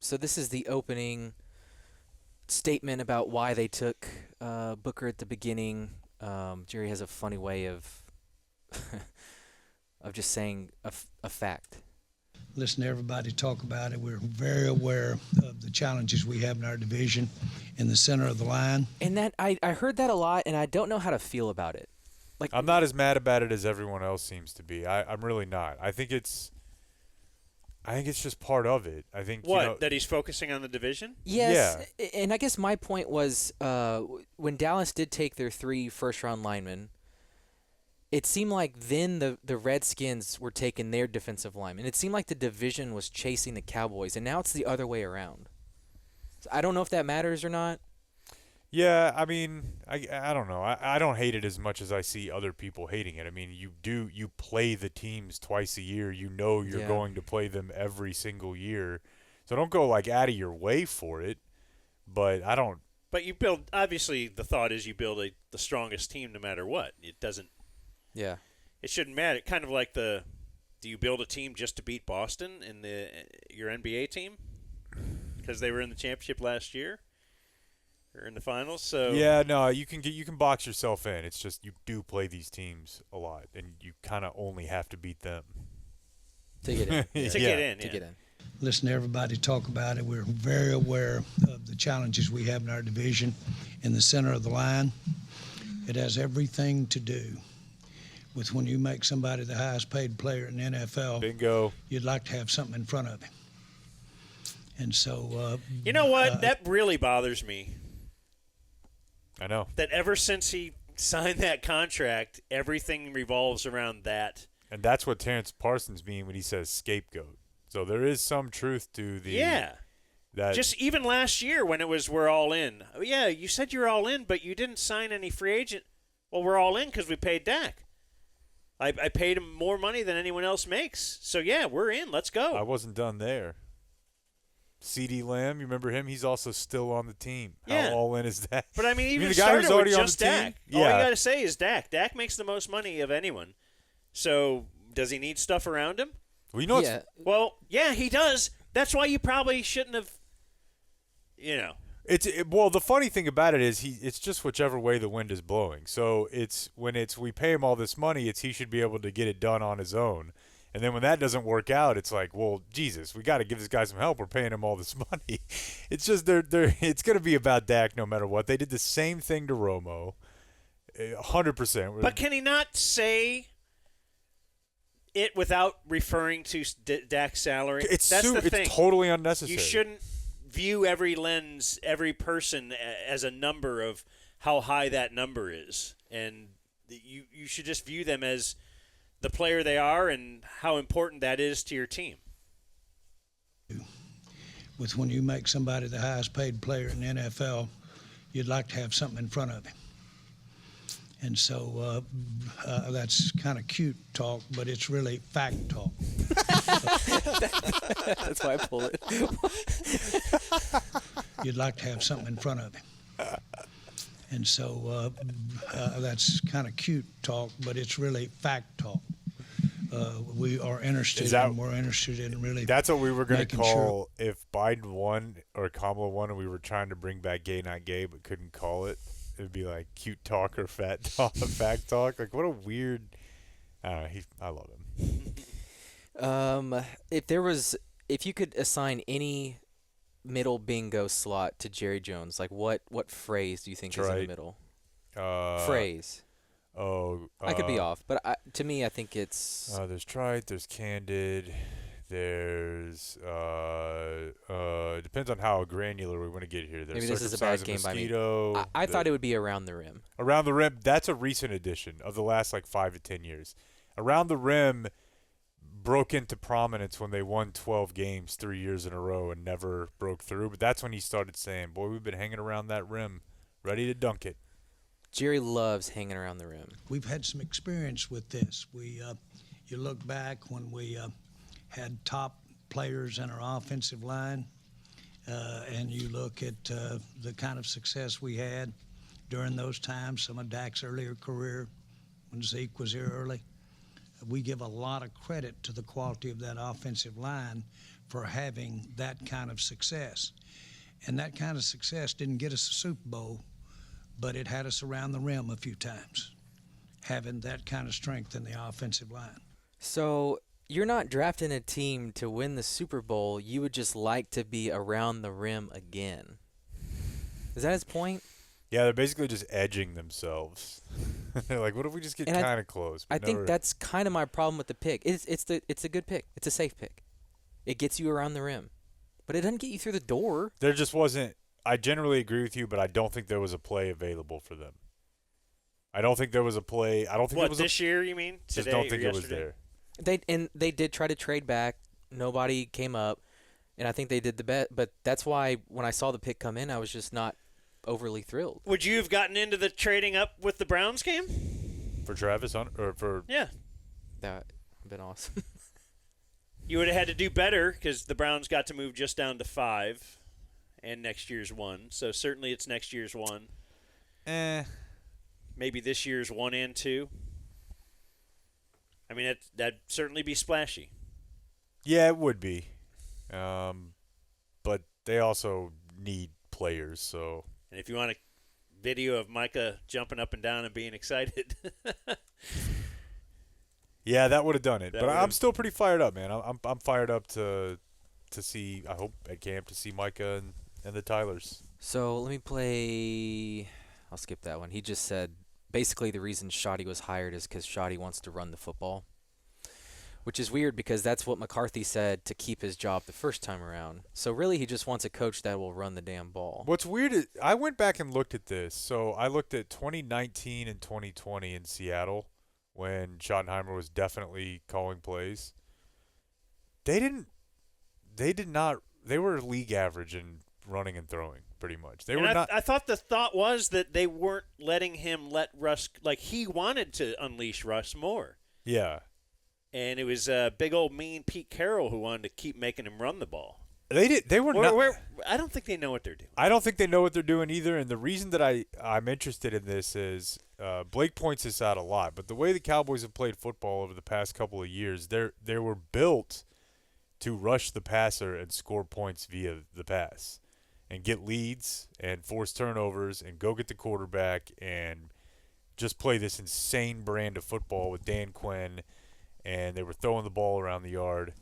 So this is the opening statement about why they took Booker at the beginning. Jerry has a funny way of of just saying a fact. Listen to everybody talk about it. We're very aware of the challenges we have in our division in the center of the line. And that I heard that a lot, and I don't know how to feel about it. Like, I'm not as mad about it as everyone else seems to be. I'm really not. I think it's just part of it. I think that he's focusing on the division. Yes, yeah. And I guess my point was when Dallas did take their 3 first-round linemen, it seemed like then the Redskins were taking their defensive linemen. It seemed like the division was chasing the Cowboys, and now it's the other way around. So I don't know if that matters or not. Yeah, I mean, I don't know. I don't hate it as much as I see other people hating it. I mean, you play the teams twice a year. You know you're going to play them every single year. So don't go like out of your way for it. But I don't. But you build, obviously the thought is you build the strongest team no matter what. It doesn't. Yeah. It shouldn't matter. Kind of like do you build a team just to beat Boston in your NBA team? Because they were in the championship last year? Or in the finals, so yeah, no, you can box yourself in. It's just you do play these teams a lot, and you kind of only have to beat them to get in. To get in. Listen to everybody talk about it. We're very aware of the challenges we have in our division in the center of the line. It has everything to do with when you make somebody the highest paid player in the NFL. Bingo. You'd like to have something in front of him. And so you know what? That really bothers me. I know. That ever since he signed that contract, everything revolves around that. And that's what Terrence Parsons means when he says scapegoat. So there is some truth to the that just even last year when it was we're all in. Oh, yeah, you said you're all in, but you didn't sign any free agent. Well, we're all in because we paid Dak. I paid him more money than anyone else makes. So, yeah, we're in. Let's go. I wasn't done there. CeeDee Lamb, you remember him? He's also still on the team. How all in is that? But, I mean, even the guy who's already with on just the Dak. team? All you got to say is Dak. Dak makes the most money of anyone. So, does he need stuff around him? Well, you know Well, yeah, he does. That's why you probably shouldn't have, Well, the funny thing about it is it's just whichever way the wind is blowing. So when we pay him all this money, he should be able to get it done on his own. And then when that doesn't work out, it's like, well, Jesus, we got to give this guy some help. We're paying him all this money. It's just it's going to be about Dak no matter what. They did the same thing to Romo, 100%. But can he not say it without referring to Dak's salary? That's the thing. It's totally unnecessary. You shouldn't view every person as a number of how high that number is. And you should just view them as the player they are and how important that is to your team. With when you make somebody the highest paid player in the NFL, you'd like to have something in front of him. And so that's kind of cute talk, but it's really fact talk. That's why I pull it. You'd like to have something in front of him. And so that's kind of cute talk, but it's really fact talk. We are interested, and we're interested in really. That's what we were going to call sure. if Biden won or Kamala won, and we were trying to bring back gay not gay, but couldn't call it. It'd be like cute talk or fact talk. Like what a weird. I don't know. I love him. If you could assign any middle bingo slot to Jerry Jones, like what phrase do you think is in the middle? Phrase. I could be off, but to me, I think it's. There's trite. There's candid. There's depends on how granular we want to get here. There's maybe this is a bad game mosquito, by me. I thought it would be around the rim. Around the rim. That's a recent addition of the last 5 to 10 years. Around the rim broke into prominence when they won 12 games 3 years in a row and never broke through. But that's when he started saying, "Boy, we've been hanging around that rim, ready to dunk it." Jerry loves hanging around the rim. We've had some experience with this. You look back when we had top players in our offensive line, and you look at the kind of success we had during those times, some of Dak's earlier career when Zeke was here early. We give a lot of credit to the quality of that offensive line for having that kind of success. And that kind of success didn't get us a Super Bowl, but it had us around the rim a few times, having that kind of strength in the offensive line. So you're not drafting a team to win the Super Bowl. You would just like to be around the rim again. Is that his point? Yeah, they're basically just edging themselves. They're like, what if we just get And kind of close? I think that's kind of my problem with the pick. It's a good pick. It's a safe pick. It gets you around the rim, but it doesn't get you through the door. There just wasn't. I generally agree with you, but I don't think there was a play available for them. I don't think there was a play. I don't think it was this year, you mean? Just Today don't think or it was yesterday? there. They did try to trade back. Nobody came up, and I think they did the bet. But that's why when I saw the pick come in, I was just not overly thrilled. Would you have gotten into the trading up with the Browns game? For Travis or for Yeah. That would have been awesome. You would have had to do better because the Browns got to move just down to 5 and next year's 1. So certainly it's next year's 1. Maybe this year's 1 and 2. I mean, that'd certainly be splashy. Yeah, it would be. But they also need players, so. And if you want a video of Micah jumping up and down and being excited. Yeah, that would have done it. That But I'm would've- still pretty fired up, man. I'm fired up to see. I hope at camp to see Micah and the Tylers. So let me play. I'll skip that one. He just said basically the reason Shoddy was hired is because Shoddy wants to run the football, which is weird because that's what McCarthy said to keep his job the first time around. So really, he just wants a coach that will run the damn ball. What's weird is I went back and looked at this. So I looked at 2019 and 2020 in Seattle when Schottenheimer was definitely calling plays. They did not. They were league average in running and throwing, pretty much. They And were not. I thought the thought was that they weren't letting him let Russ, like he wanted to unleash Russ more. Yeah. And it was big old mean Pete Carroll who wanted to keep making him run the ball. They were not. I don't think they know what they're doing. I don't think they know what they're doing either. And the reason that I'm interested in this is Blake points this out a lot. But the way the Cowboys have played football over the past couple of years, they were built to rush the passer and score points via the pass, and get leads and force turnovers and go get the quarterback and just play this insane brand of football with Dan Quinn. And they were throwing the ball around the yard.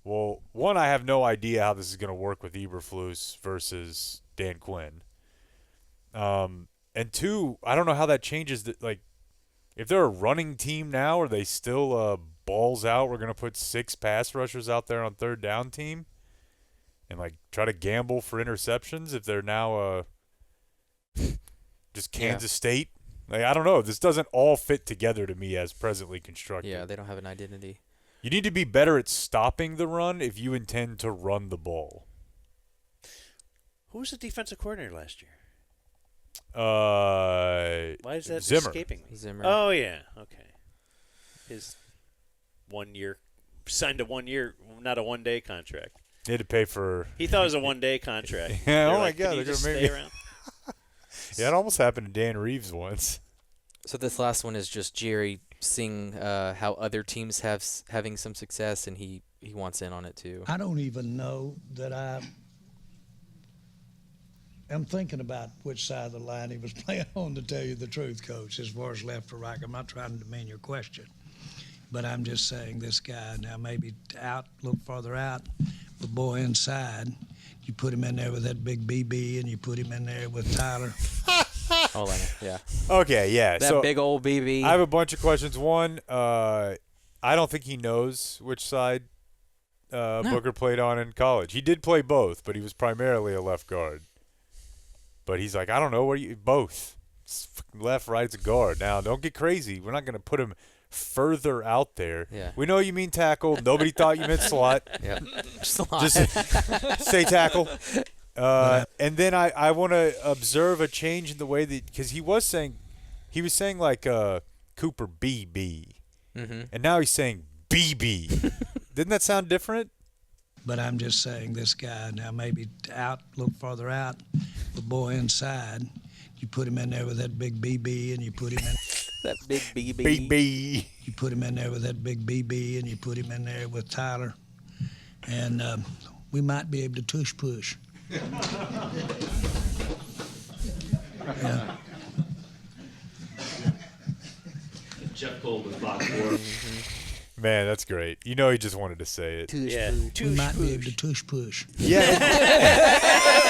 Well, one, I have no idea how this is going to work with Eberflus versus Dan Quinn. And two, I don't know how that changes. Like, if they're a running team now, are they still balls out? We're going to put 6 pass rushers out there on third down team and, like, try to gamble for interceptions if they're now just Kansas State? Like, I don't know. This doesn't all fit together to me as presently constructed. Yeah, they don't have an identity. You need to be better at stopping the run if you intend to run the ball. Who was the defensive coordinator last year? Why Why is that Zimmer. escaping me? Zimmer. Oh, yeah. Okay. His 1 year, signed a 1 year, not a 1 day contract. They had to pay for. He thought it was a 1 day contract. Yeah, They're oh my like, God, "Can you they're just gonna stay make around?" Yeah, it almost happened to Dan Reeves once. So this last one is just Jerry seeing how other teams having some success, and he wants in on it too. I don't even know that I'm thinking about which side of the line he was playing on, to tell you the truth, Coach, as far as left or right. I'm not trying to demean your question, but I'm just saying this guy now maybe out, a little farther out, but boy, inside, you put him in there with that big BB and you put him in there with Tyler. Oh, Lenny, yeah. Okay, yeah. That so big old BB. I have a bunch of questions. One, I don't think he knows which side Booker played on in college. He did play both, but he was primarily a left guard. But he's like, I don't know, what are you both? It's fucking left, right, it's a guard. Now, don't get crazy. We're not going to put him further out there. Yeah. We know you mean tackle. Nobody thought you meant slot. Yeah, just a lot. Just say tackle. And then I want to observe a change in the way that, because he was saying like Cooper BB, and now he's saying BB. Didn't that sound different? But I'm just saying this guy now maybe out, a little farther out, but boy, inside, you put him in there with that big BB and you put him in. That big BB. BB. You put him in there with that big BB and you put him in there with Tyler. and we might be able to tush push. Yeah. Jeff Cole with Fox 4. Man, that's great. You know, he just wanted to say it. Tush Yeah. food. We might be able to tush push. Yeah.